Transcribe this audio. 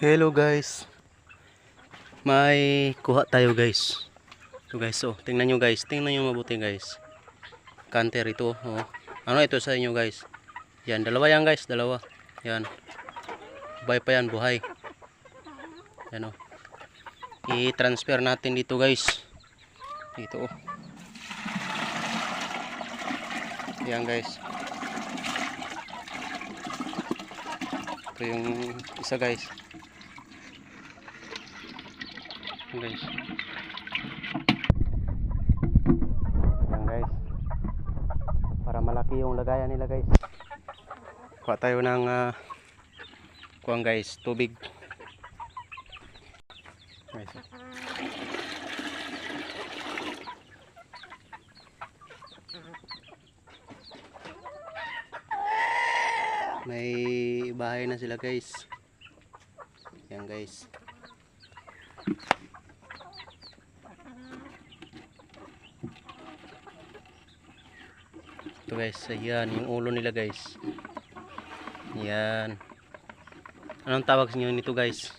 Hello guys. May kuha tayo guys. Ito guys, oh, tingnan nyo guys. Tingnan nyo mabuti guys. Canter ito, oh. Ano ito sa inyo guys? Yan, dalawa yan guys, dalawa. Yan. Buhay pa yan, buhay. Yan oh. I-transfer natin dito guys. Dito oh. Yan guys. Ito yung isa guys. Guys. Yan guys. Para malaki yung lagayan nila guys. Kuha tayo ng kuwang guys, tubig. Guys. May bahay na sila guys. Yan guys. Ito guys, ayan yung ulo nila guys. Yan. Anong tawag niyo nito guys?